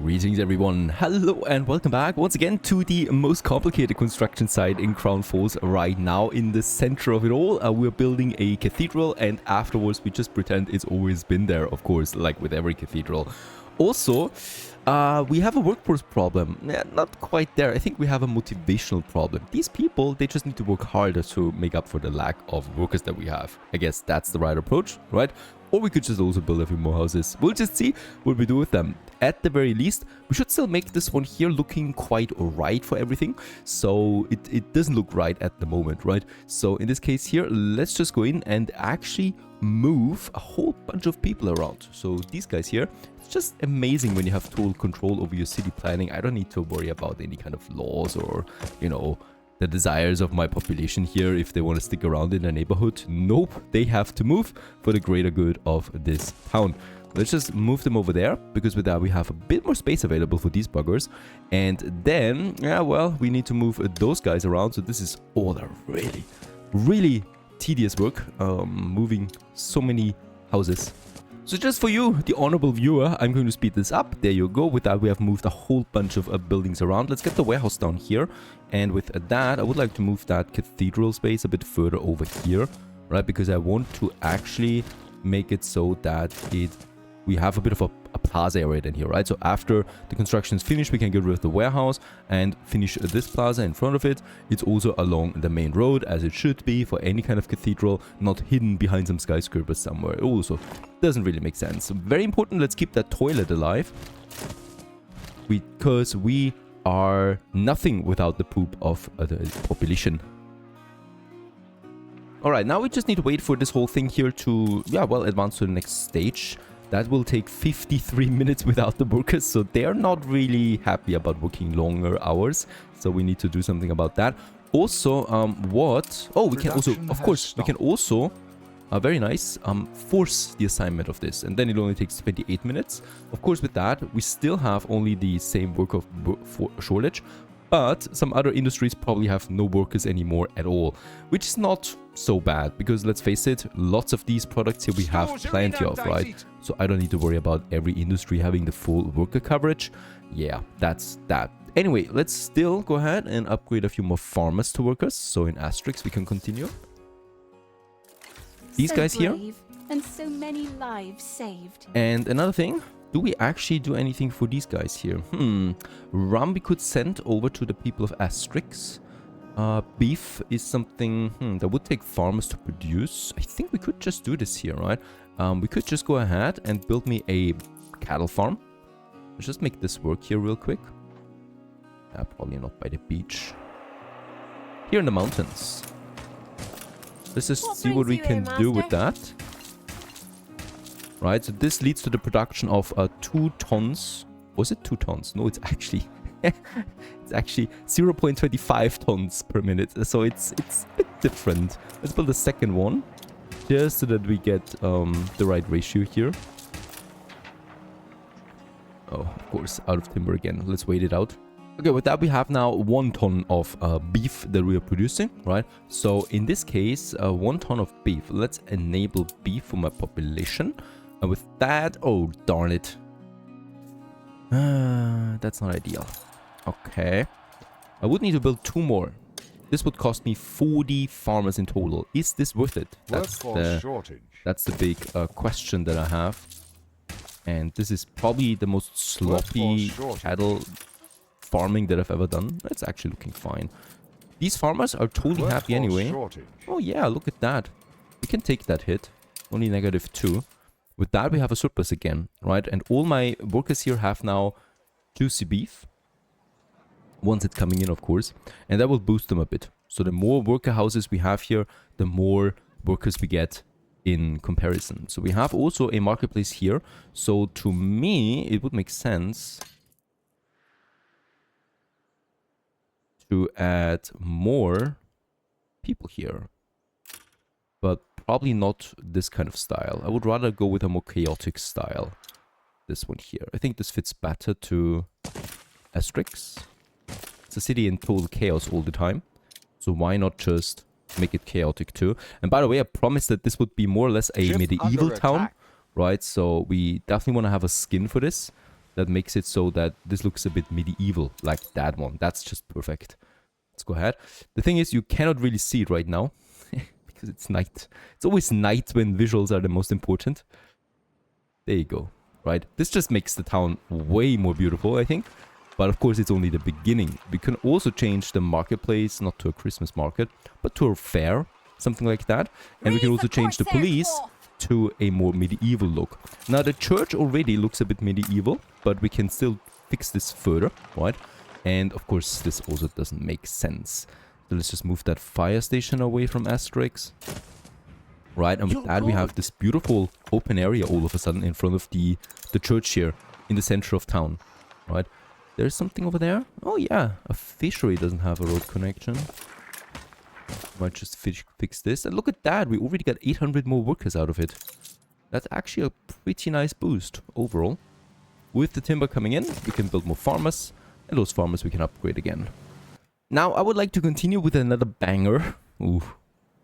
Greetings everyone, hello and welcome back once again to the most complicated construction site in Crown Falls right now. In the center of it all, we're building a cathedral, and afterwards we just pretend it's always been there, of course, like with every cathedral. Also, we have a workforce problem. Not quite there. I think we have a motivational problem. These people, they just need to work harder to make up for the lack of workers that we have. I guess that's the right approach, right? Or we could just also build a few more houses. We'll just see what we do with them. At the very least, we should still make this one here looking quite alright for everything. So it doesn't look right at the moment, right? So in this case here, let's just go in and actually move a whole bunch of people around. So these guys here, it's just amazing when you have total control over your city planning. I don't need to worry about any kind of laws or, you know, the desires of my population here if they want to stick around in the neighborhood. Nope, they have to move for the greater good of this town. Let's just move them over there, because with that we have a bit more space available for these buggers. And then, yeah, well, we need to move those guys around. So this is all the really tedious work, moving so many houses. So just for you, the honorable viewer, I'm going to speed this up. There you go. With that, we have moved a whole bunch of buildings around. Let's get the warehouse down here. And with that, I would like to move that cathedral space a bit further over here, right? Because I want to actually make it so that we have a bit of a plaza area in here, right? So after the construction is finished, we can get rid of the warehouse and finish this plaza in front of it. It's also along the main road, as it should be for any kind of cathedral, not hidden behind some skyscrapers somewhere. Also, doesn't really make sense. Very important, let's keep that toilet alive, because we are nothing without the poop of the population. Alright, now we just need to wait for this whole thing here to, yeah, well, advance to the next stage. That will take 53 minutes without the workers, so they're not really happy about working longer hours. So we need to do something about that. Also, we can also, of course, we can also, very nice, force the assignment of this. And then it only takes 28 minutes. Of course, with that, we still have only the same worker shortage. But some other industries probably have no workers anymore at all, which is not so bad, because let's face it, lots of these products here we have plenty of, right? So I don't need to worry about every industry having the full worker coverage. Yeah, that's that. Anyway, let's still go ahead and upgrade a few more farmers to workers. So in asterisks we can continue. These guys here. And so many lives saved. And another thing, do we actually do anything for these guys here? Rum we could send over to the people of asterisks. Beef is something that would take farmers to produce. I think we could just do this here, right? We could just go ahead and build me a cattle farm. Let's just make this work here real quick. Probably not by the beach. Here in the mountains. Let's just see what we can do with that. Right, so this leads to the production of 2 tons. Was it 2 tons? No, it's actually it's actually 0.25 tons per minute. So it's a bit different. Let's build a second one, just so that we get the right ratio here. Oh, of course, out of timber again. Let's wait it out. Okay, with that we have now 1 ton of beef that we are producing, right? So in this case, 1 ton of beef. Let's enable beef for my population. And with that, oh darn it, that's not ideal. Okay, I would need to build 2 more. This would cost me 40 farmers in total. Is this worth it? That's the big question that I have. And this is probably the most sloppy cattle farming that I've ever done. It's actually looking fine. These farmers are totally happy anyway. Oh yeah, look at that. We can take that hit. Only -2. With that, we have a surplus again, right? And all my workers here have now juicy beef. Once it's coming in, of course. And that will boost them a bit. So the more worker houses we have here, the more workers we get in comparison. So we have also a marketplace here. So to me, it would make sense to add more people here. But probably not this kind of style. I would rather go with a more chaotic style. This one here. I think this fits better to asterisks. It's a city in total chaos all the time. So why not just make it chaotic too? And by the way, I promised that this would be more or less a medieval town. Right, so we definitely want to have a skin for this. that makes it so that this looks a bit medieval, like that one. That's just perfect. Let's go ahead. The thing is, you cannot really see it right now because it's night. It's always night when visuals are the most important. There you go. Right? This just makes the town way more beautiful, I think. But of course, it's only the beginning. We can also change the marketplace, not to a Christmas market, but to a fair, something like that. And we can also change the police to a more medieval look. Now, the church already looks a bit medieval, but we can still fix this further, right? And of course, this also doesn't make sense. So let's just move that fire station away from Asterix. Right, and with that we have this beautiful open area all of a sudden in front of the church here in the center of town. Right, there's something over there. Oh yeah, a fishery doesn't have a road connection. Might just fix this. And look at that, we already got 800 more workers out of it. That's actually a pretty nice boost overall. With the timber coming in, we can build more farmers, and those farmers we can upgrade again. Now I would like to continue with another banger. Ooh,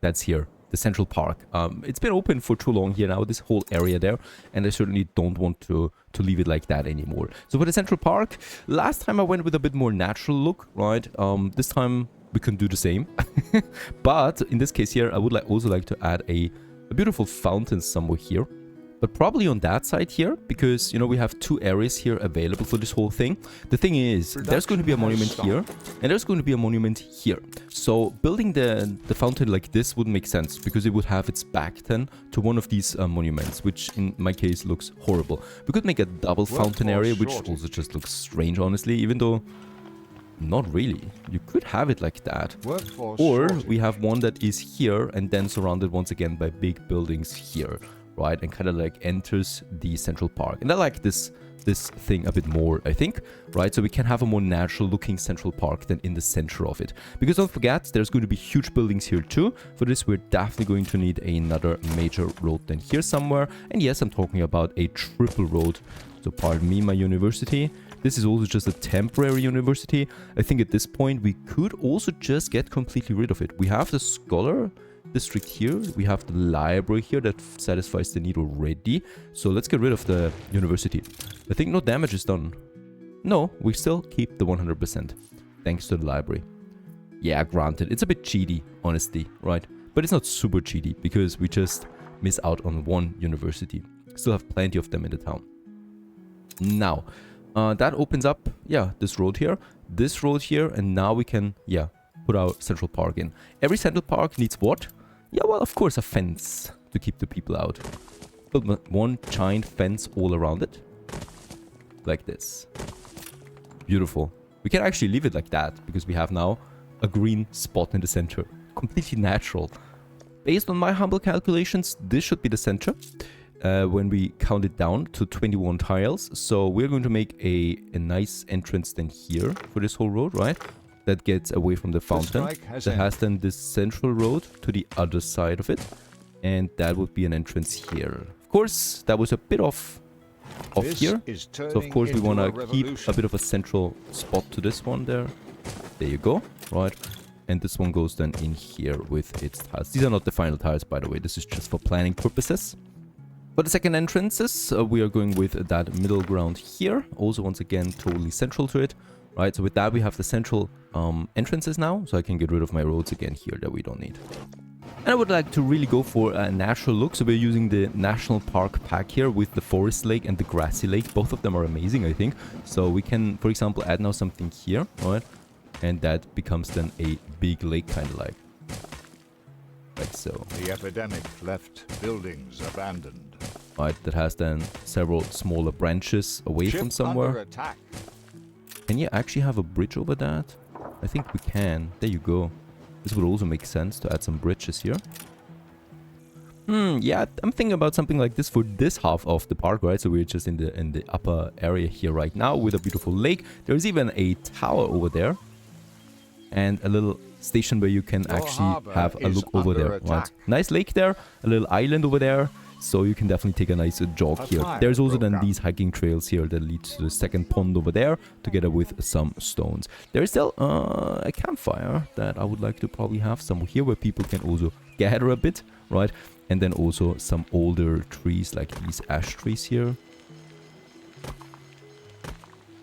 that's here. The Central Park. It's been open for too long here now, this whole area there, and I certainly don't want to leave it like that anymore. So for the Central Park, last time I went with a bit more natural look, right? This time we can do the same. But in this case here, I would also like to add a beautiful fountain somewhere here. But probably on that side here, because, you know, we have two areas here available for this whole thing. The thing is, there's going to be a monument here, and there's going to be a monument here. So building the fountain like this would make sense, because it would have its back then to one of these monuments, which in my case looks horrible. We could make a double fountain area, which also just looks strange, honestly, even though... Not really. You could have it like that. Or we have one that is here, and then surrounded once again by big buildings here. Right, and kind of like enters the Central Park. And I like this thing a bit more, I think, right? So we can have a more natural looking Central Park than in the center of it. Because don't forget, there's going to be huge buildings here too. For this, we're definitely going to need another major road than here somewhere. And yes, I'm talking about a triple road. So pardon me, my university. This is also just a temporary university. I think at this point, we could also just get completely rid of it. We have the scholar district here, we have the library here that satisfies the need already, so let's get rid of the university. I think no damage is done. No, we still keep the 100% thanks to the library. Yeah, granted, it's a bit cheaty, honestly, right? But it's not super cheaty because we just miss out on one university. Still have plenty of them in the town. Now that opens up, yeah, this road here, and now we can, yeah, put our Central Park in. Every Central Park needs what? Yeah, well, of course, a fence to keep the people out. Build one giant fence all around it. Like this. Beautiful. We can actually leave it like that, because we have now a green spot in the center. Completely natural. Based on my humble calculations, this should be the center. When we count it down to 21 tiles. So we're going to make a nice entrance then here for this whole road, right? That gets away from the fountain. That has then this central road to the other side of it. And that would be an entrance here. Of course, that was a bit off here. So of course we want to keep a bit of a central spot to this one there. There you go, right? And this one goes then in here with its tiles. These are not the final tiles, by the way. This is just for planning purposes. For the second entrances, we are going with that middle ground here. Also, once again, totally central to it. Right, so with that, we have the central entrances now. So I can get rid of my roads again here that we don't need. And I would like to really go for a natural look. So we're using the National Park pack here with the Forest Lake and the Grassy Lake. Both of them are amazing, I think. So we can, for example, add now something here. Right, and that becomes then a big lake kind of like so. The epidemic left buildings abandoned. Right, that has then several smaller branches away from somewhere. Can you actually have a bridge over that? I think we can. There you go. This would also make sense to add some bridges here. Yeah, I'm thinking about something like this for this half of the park, right? So we're just in the upper area here right now with a beautiful lake. There's even a tower over there. And a little station where you can actually have a look over there. Right? Nice lake there, a little island over there. So you can definitely take a nice jog here. There's also then these hiking trails here that lead to the second pond over there, together with some stones. There is still a campfire that I would like to probably have somewhere here where people can also gather a bit, right? And then also some older trees like these ash trees here.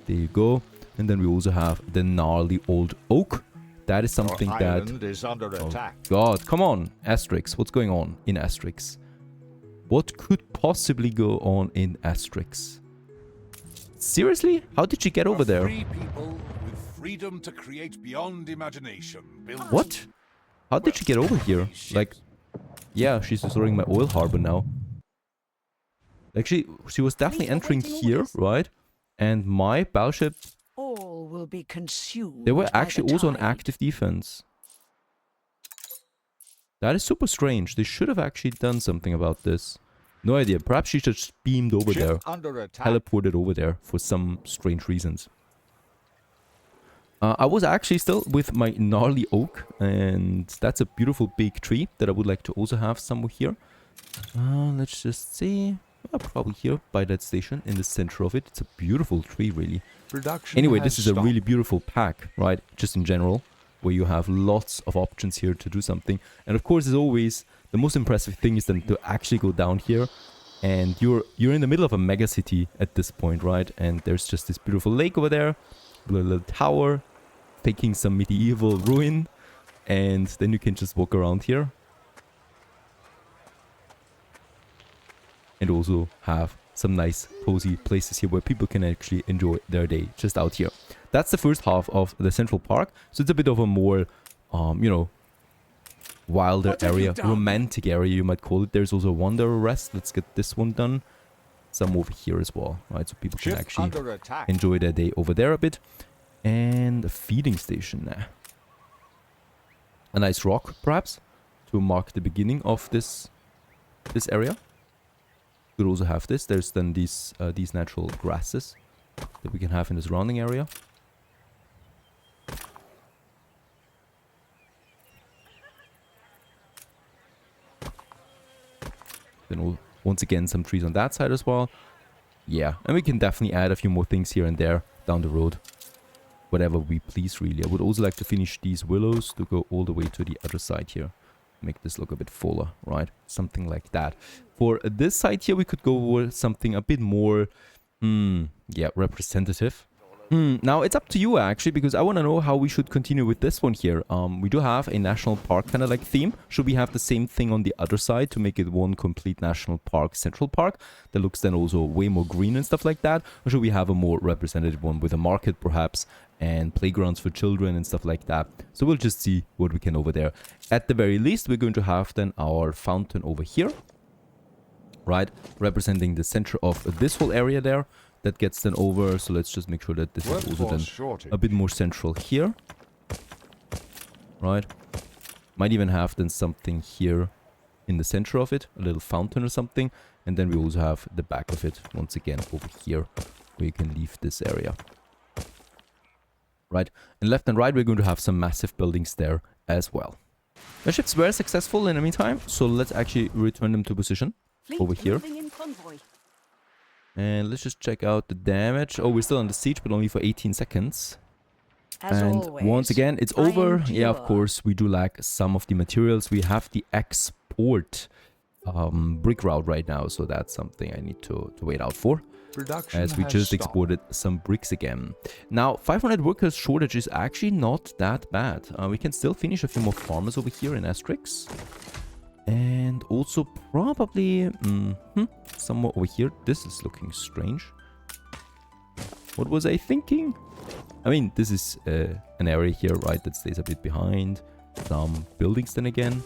There you go. And then we also have the gnarly old oak. That is something Your that... island is under attack. God, come on, Asterix. What's going on in Asterix? What could possibly go on in Asterix? Seriously? How did she get over there? Free people with freedom to create beyond imagination. What? How did she get over here? Like, yeah, she's destroying my oil harbor now. Like, she was definitely entering here, right? And my battleship... All will be consumed. They were by actually the also on tide. active defense. That is super strange. They should have actually done something about this. No idea. Perhaps she just beamed over Ship there. under attack. Teleported over there for some strange reasons. I was actually still with my gnarly oak. And that's a beautiful big tree that I would like to also have somewhere here. Let's just see. Probably here by that station in the center of it. It's a beautiful tree, really. Production Anyway, has this is a stopped. really beautiful pack, right? Just in general, where you have lots of options here to do something. And of course, as always, the most impressive thing is then to actually go down here, and you're in the middle of a mega city at this point, right? And there's just this beautiful lake over there, with a little tower, taking some medieval ruin, and then you can just walk around here. And also have some nice cozy places here where people can actually enjoy their day just out here. That's the first half of the Central Park. So it's a bit of a more, you know, wilder What have you area, done? romantic area you might call it. There's also Wanderer Rest. Let's get this one done. Some over here as well, right? So people can Ship actually under attack. enjoy their day over there a bit. And a feeding station there. A nice rock, perhaps, to mark the beginning of this area. We could also have this. There's then these natural grasses that we can have in the surrounding area. Then once again some trees on that side as well. Yeah, and we can definitely add a few more things here and there down the road. Whatever we please, really. I would also like to finish these willows to go all the way to the other side here. Make this look a bit fuller, right? Something like that. For this side here, we could go with something a bit more, yeah, representative. Now, it's up to you, actually, because I want to know how we should continue with this one here. We do have a national park kind of like theme. Should we have the same thing on the other side to make it one complete national park, Central Park, that looks then also way more green and stuff like that? Or should we have a more representative one with a market, perhaps, and playgrounds for children and stuff like that? So we'll just see what we can over there. At the very least, we're going to have then our fountain over here, right, representing the center of this whole area there. That gets then over, so let's just make sure that this is also Workforce then shortage. a bit more central here, right? Might even have then something here in the center of it, a little fountain or something, and then we also have the back of it once again over here, where you can leave this area, right? And left and right, we're going to have some massive buildings there as well. The ships were successful in the meantime, so let's actually return them to position Fleet over here. moving in convoy. And let's just check out the damage. Oh, we're still on the siege, but only for 18 seconds. As And always, once again, it's I over. Yeah, of endure. course, we do lack some of the materials. We have the export brick route right now, so that's something I need to wait out for. Production As we has just stopped. exported some bricks again. Now, 500 workers shortage is actually not that bad. We can still finish a few more farmers over here in Asterix. And also probably somewhere over here. This is looking strange. What was I thinking? I mean, this is an area here, right, that stays a bit behind. Some buildings then again.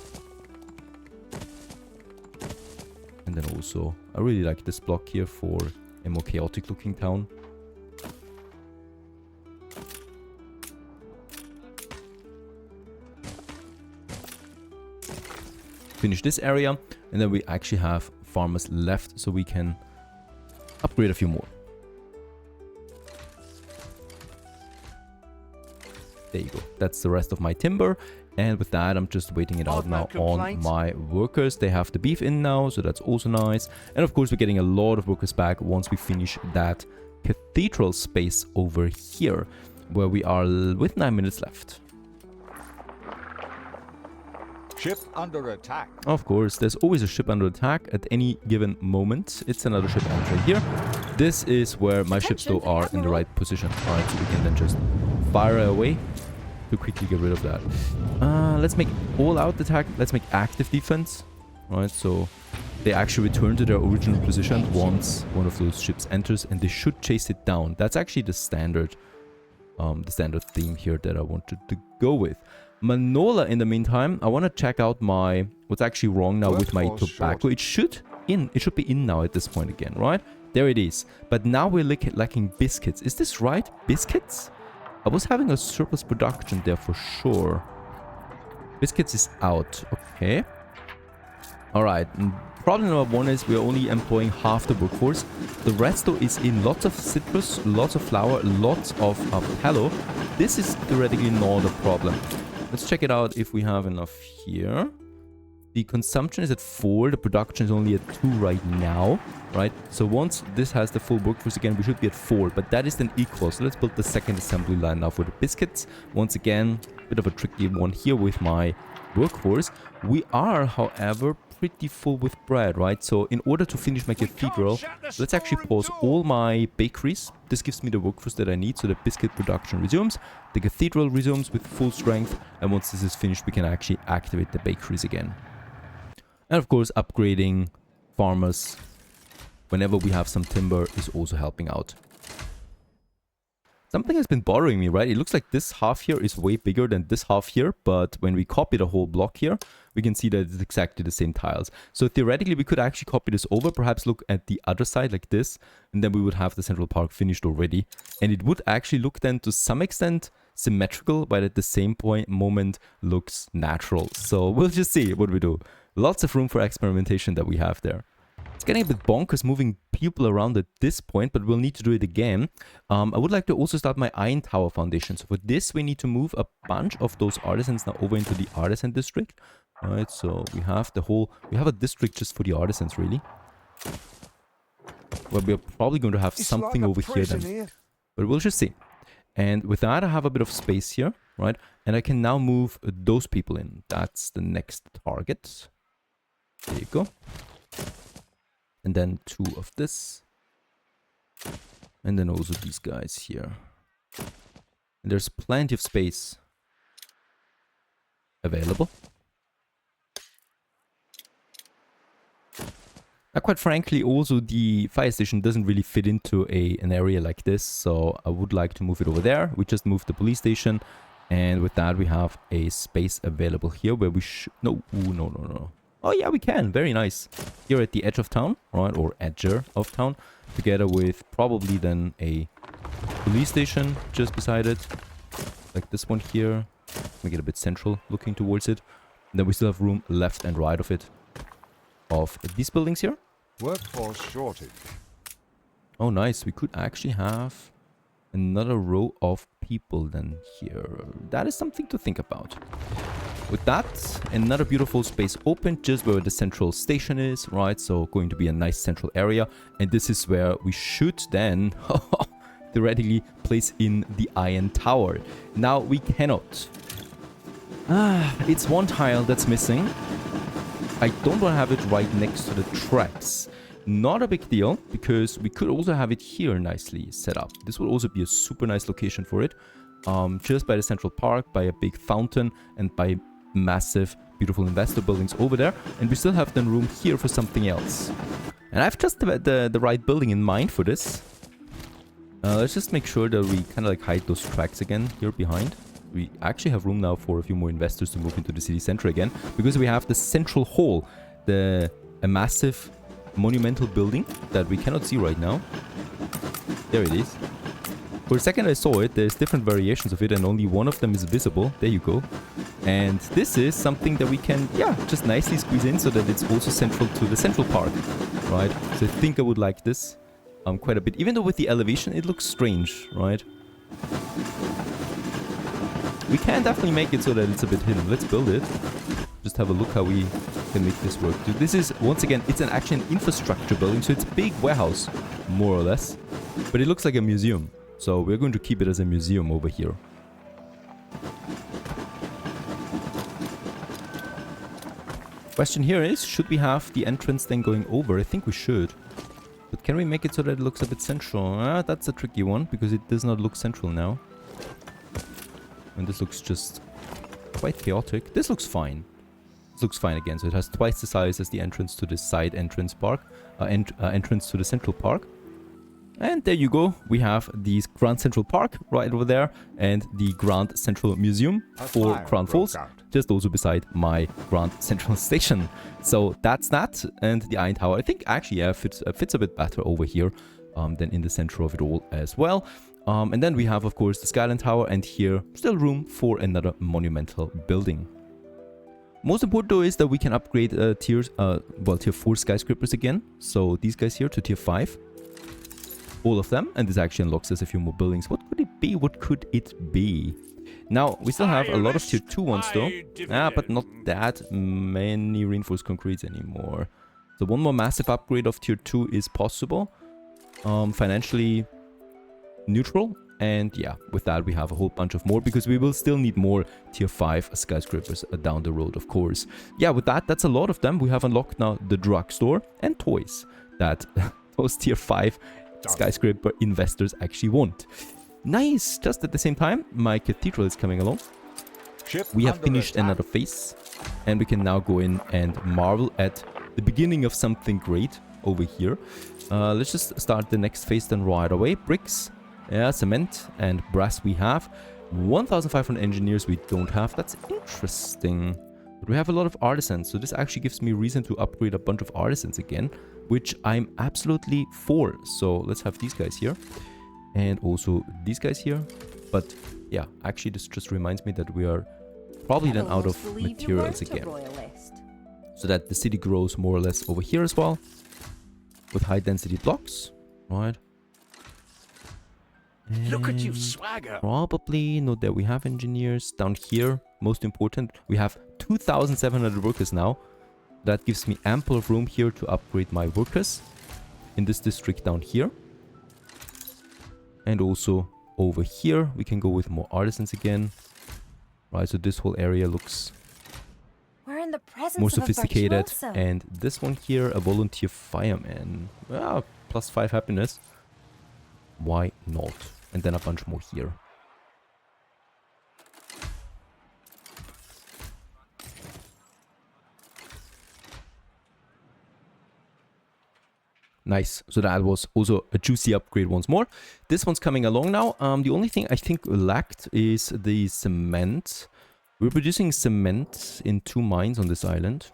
And then also, I really like this block here for a more chaotic looking town. Finish this area, and then we actually have farmers left, so we can upgrade a few more. There you go. That's the rest of my timber. And with that, I'm just waiting it out now on my workers. They have the beef in now, so that's also nice. And of course, we're getting a lot of workers back once we finish that cathedral space over here, where we are with 9 minutes left. Ship under attack. Of course, there's always a ship under attack at any given moment. It's another ship entering here. this is where my ships though are in the right position. Alright, so we can then just fire away to quickly get rid of that. Let's make all out attack. Let's make active defense. Alright, so they actually return to their original position once one of those ships enters, and they should chase it down. That's actually the standard theme here that I wanted to go with. Manola, in the meantime, I want to check out what's actually wrong now with my tobacco. It should be in now at this point again, right? There it is. But now we're lacking biscuits. Is this right? Biscuits? I was having a surplus production there for sure. Biscuits is out. Okay. Alright. Problem number one is we're only employing half the workforce. The rest though is in lots of citrus, lots of flour, lots of tallow. This is theoretically not a problem. Let's check it out if we have enough here. The consumption is at 4. The production is only at 2 right now. Right? So once this has the full workforce again, we should be at 4. But that is then equal. So let's build the second assembly line now for the biscuits. Once again, bit of a tricky one here with my workforce. We are, however, pretty full with bread, right? So in order to finish my cathedral, let's actually pause all my bakeries. This gives me the workforce that I need, so the biscuit production resumes. The cathedral resumes with full strength, and once this is finished, we can actually activate the bakeries again. And of course, upgrading farmers whenever we have some timber is also helping out. Something has been bothering me, right? It looks like this half here is way bigger than this half here, but when we copy the whole block here, we can see that it's exactly the same tiles. So theoretically, we could actually copy this over, perhaps look at the other side like this, and then we would have the central park finished already. And it would actually look then to some extent symmetrical, but at the same moment looks natural. So we'll just see what we do. Lots of room for experimentation that we have there. It's getting a bit bonkers moving people around at this point, but we'll need to do it again. I would like to also start my iron tower foundation. So for this, we need to move a bunch of those artisans now over into the artisan district. Alright, so we have a district just for the artisans, really. Well, we're probably going to have something over here then. But we'll just see. And with that, I have a bit of space here, right? And I can now move those people in. That's the next target. There you go. And then 2 of this. And then also these guys here. And there's plenty of space available. Now, quite frankly, also the fire station doesn't really fit into an area like this. So I would like to move it over there. We just moved the police station. And with that, we have a space available here where we should... No. Oh yeah, we can. Very nice. Here at the edge of town, right? Or edger of town. Together with probably then a police station just beside it. Like this one here. Make it a bit central looking towards it. And then we still have room left and right of it. Of these buildings here. Workforce shortage. Oh nice. We could actually have another row of people then here. That is something to think about. With that, another beautiful space open just where the central station is, right? So going to be a nice central area. And this is where we should then theoretically place in the iron tower. Now we cannot. It's one tile that's missing. I don't want to have it right next to the tracks. Not a big deal, because we could also have it here nicely set up. This will also be a super nice location for it. Just by the central park, by a big fountain, and by massive, beautiful investor buildings over there. And we still have then room here for something else. And I've just the right building in mind for this. Let's just make sure that we kind of like hide those tracks again here behind. We actually have room now for a few more investors to move into the city center again, because we have the central hall, a massive monumental building that we cannot see right now. There it is. For a second I saw it, there's different variations of it and only one of them is visible. There you go. And this is something that we can, yeah, just nicely squeeze in so that it's also central to the central park, right? So I think I would like this quite a bit. Even though with the elevation it looks strange, right? We can definitely make it so that it's a bit hidden. Let's build it. Just have a look how we can make this work. This is, once again, it's actually an infrastructure building, so it's a big warehouse, more or less. But it looks like a museum. So we're going to keep it as a museum over here. Question here is, should we have the entrance then going over? I think we should. But But can we make it so that it looks a bit central? That's a tricky one, because it does not look central now. And this looks just quite chaotic. This looks fine. This looks fine again. So it has twice the size as the entrance to the side entrance park. Entrance to the central park. And there you go. We have the Grand Central Park right over there. And the Grand Central Museum for Crown Falls. Just also beside my Grand Central Station. So that's that. And the Iron Tower, I think actually, yeah, fits a bit better over here than in the center of it all as well. And then we have, of course, the Skyline Tower, and here still room for another monumental building. Most important though is that we can upgrade tier 4 skyscrapers again. So these guys here to tier 5. All of them, and this actually unlocks us a few more buildings. What could it be? What could it be? Now, we still have a lot of tier 2 ones though. But not that many reinforced concretes anymore. So one more massive upgrade of tier 2 is possible. Financially neutral. And yeah, with that we have a whole bunch of more, because we will still need more tier 5 skyscrapers down the road, of course. Yeah, with that, that's a lot of them. We have unlocked now the drugstore and toys that those tier 5 skyscraper investors actually want. Nice! Just at the same time, my cathedral is coming along. We have finished another phase, and we can now go in and marvel at the beginning of something great over here. Let's just start the next phase then right away. Bricks. Yeah, cement and brass we have. 1,500 engineers we don't have. That's interesting. But we have a lot of artisans, so this actually gives me reason to upgrade a bunch of artisans again, which I'm absolutely for. So let's have these guys here. And also these guys here. But yeah, actually this just reminds me that we are probably then out of materials again. So that the city grows more or less over here as well. With high density blocks. Right. Look at you swagger. Probably not that we have engineers. Down here, most important, we have 2,700 workers now. That gives me ample of room here to upgrade my workers in this district down here. And also over here, we can go with more artisans again. Right, so this whole area looks more sophisticated. And this one here, a volunteer fireman. Well, +5 happiness. Why not? And then a bunch more here. Nice. So that was also a juicy upgrade once more. This one's coming along now. The only thing I think lacked is the cement. We're producing cement in 2 mines on this island.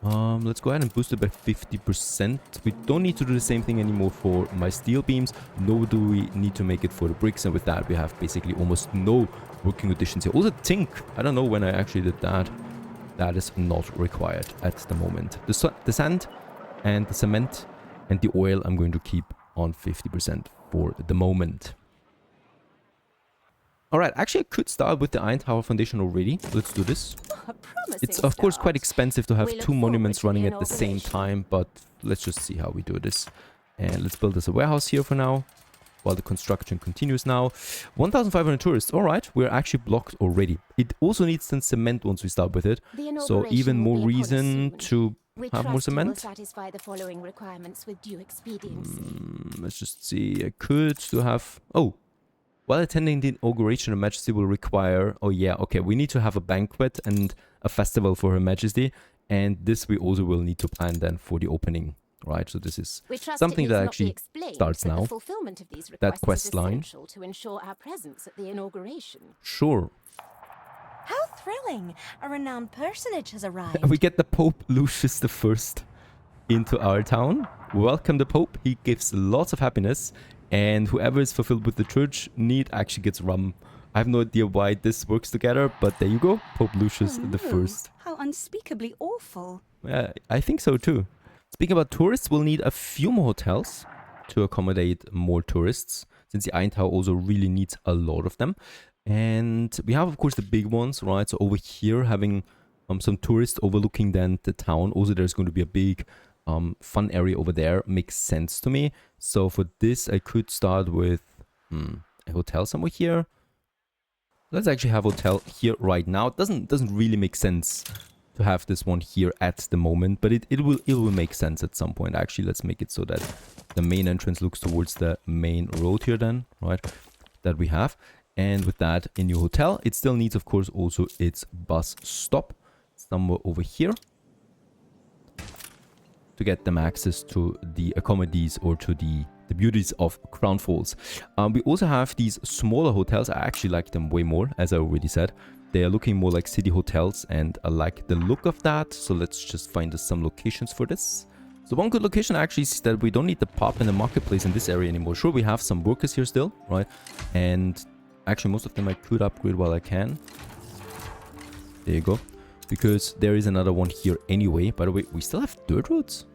Let's go ahead and boost it by 50%. We don't need to do the same thing anymore for my steel beams, nor do we need to make it for the bricks, and with that we have basically almost no working conditions here. Also Tink, I don't know when I actually did that. That is not required at the moment. The sand and the cement and the oil I'm going to keep on 50% for the moment. Alright, actually I could start with the Iron Tower Foundation already. Let's do this. It's of course quite expensive to have 2 monuments running at the same time, but let's just see how we do this. And let's build us a warehouse here for now, while the construction continues now. 1,500 tourists. Alright, we're actually blocked already. It also needs some cement once we start with it. So even more reason to have more cement. Let's just see. I could still have... Oh! While attending the inauguration, Her Majesty will require... Oh yeah, okay, we need to have a banquet and a festival for Her Majesty. And this we also will need to plan then for the opening. Right, so this is something that actually starts now. That quest line. To ensure our presence at the inauguration. Sure. How thrilling! A renowned personage has arrived. We get the Pope Lucius I into our town. Welcome the Pope. He gives lots of happiness. And whoever is fulfilled with the church need actually gets rum. I have no idea why this works together, but there you go. Pope Lucius I. How unspeakably awful. Yeah, I think so too. Speaking about tourists, we'll need a few more hotels to accommodate more tourists, since the Iron Tower also really needs a lot of them. And we have, of course, the big ones, right? So over here, having some tourists overlooking then the town. Also, there's going to be a big fun area over there. Makes sense to me. So for this, I could start with a hotel somewhere here. Let's actually have a hotel here right now. It doesn't really make sense to have this one here at the moment, but it will make sense at some point. Actually, let's make it so that the main entrance looks towards the main road here then, right, that we have. And with that, a new hotel. It still needs, of course, also its bus stop somewhere over here to get them access to the accommodations or to the beauties of Crown Falls. We also have these smaller hotels. I actually like them way more, as I already said. They are looking more like city hotels, and I like the look of that. So let's just find us some locations for this. So one good location actually is that we don't need the pub and the marketplace in this area anymore. Sure, we have some workers here still, right? And actually, most of them I could upgrade while I can. There you go. Because there is another one here anyway. By the way, we still have dirt roads?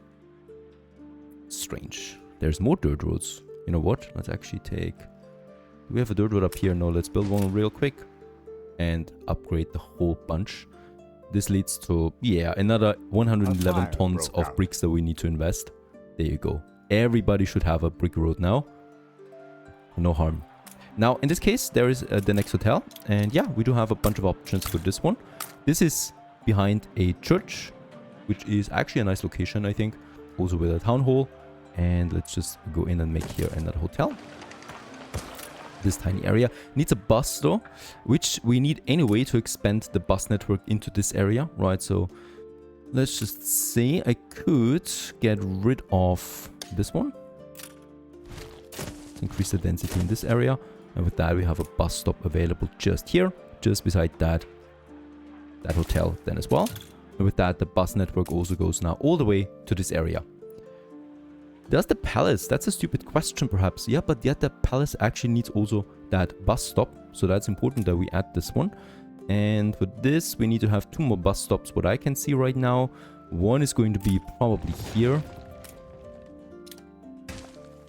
Strange. There's more dirt roads. You know what? Let's actually take... Do we have a dirt road up here? No, let's build one real quick. And upgrade the whole bunch. This leads to, yeah, another 111 tons of bricks that we need to invest. There you go. Everybody should have a brick road now. No harm. Now, in this case, there is the next hotel. And yeah, we do have a bunch of options for this one. This is behind a church, which is actually a nice location, I think. Also with a town hall. And let's just go in and make here another hotel. This tiny area needs a bus though, which we need anyway to expand the bus network into this area, right? So let's just say I could get rid of this one. Let's increase the density in this area. And with that, we have a bus stop available just here, just beside that hotel then as well. And with that, the bus network also goes now all the way to this area. Does the palace? That's a stupid question perhaps. Yeah, but yet the palace actually needs also that bus stop. So that's important that we add this one. And for this, we need to have 2 more bus stops, what I can see right now. One is going to be probably here.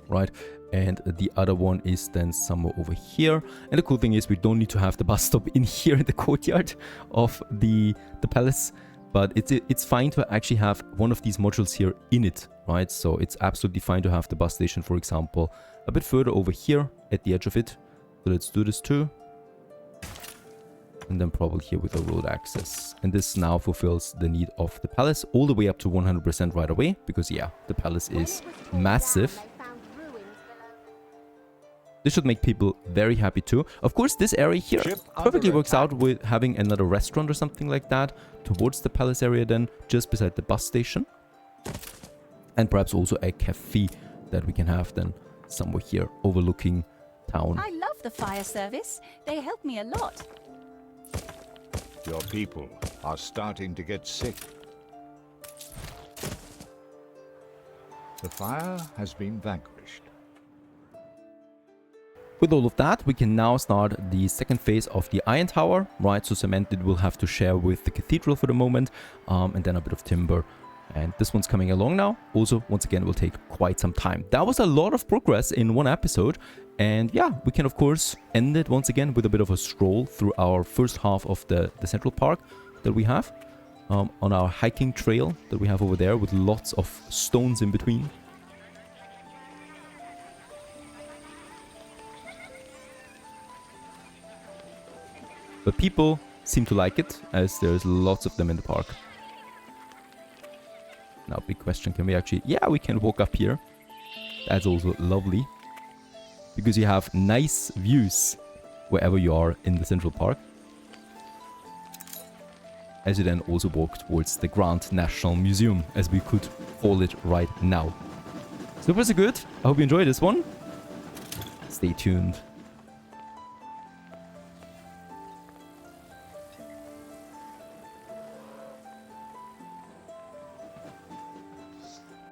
Right. And the other one is then somewhere over here. And the cool thing is we don't need to have the bus stop in here in the courtyard of the palace. But it's fine to actually have one of these modules here in it, right? So it's absolutely fine to have the bus station, for example, a bit further over here at the edge of it. So let's do this too. And then probably here with a road access. And this now fulfills the need of the palace all the way up to 100% right away. Because yeah, the palace is massive. This should make people very happy too. Of course, this area here perfectly works out with having another restaurant or something like that towards the palace area then, just beside the bus station. And perhaps also a cafe that we can have then somewhere here overlooking town. I love the fire service. They help me a lot. Your people are starting to get sick. The fire has been vanquished. With all of that, we can now start the second phase of the Iron Tower, right? So cement it will have to share with the cathedral for the moment, and then a bit of timber. And this one's coming along now. Also, once again, will take quite some time. That was a lot of progress in one episode. And yeah, we can, of course, end it once again with a bit of a stroll through our first half of the central park that we have. On our hiking trail that we have over there with lots of stones in between. But people seem to like it, as there's lots of them in the park. Now, big question, can we actually... Yeah, we can walk up here. That's also lovely. Because you have nice views wherever you are in the central park. As you then also walk towards the Grand National Museum, as we could call it right now. So, was it good? I hope you enjoyed this one. Stay tuned.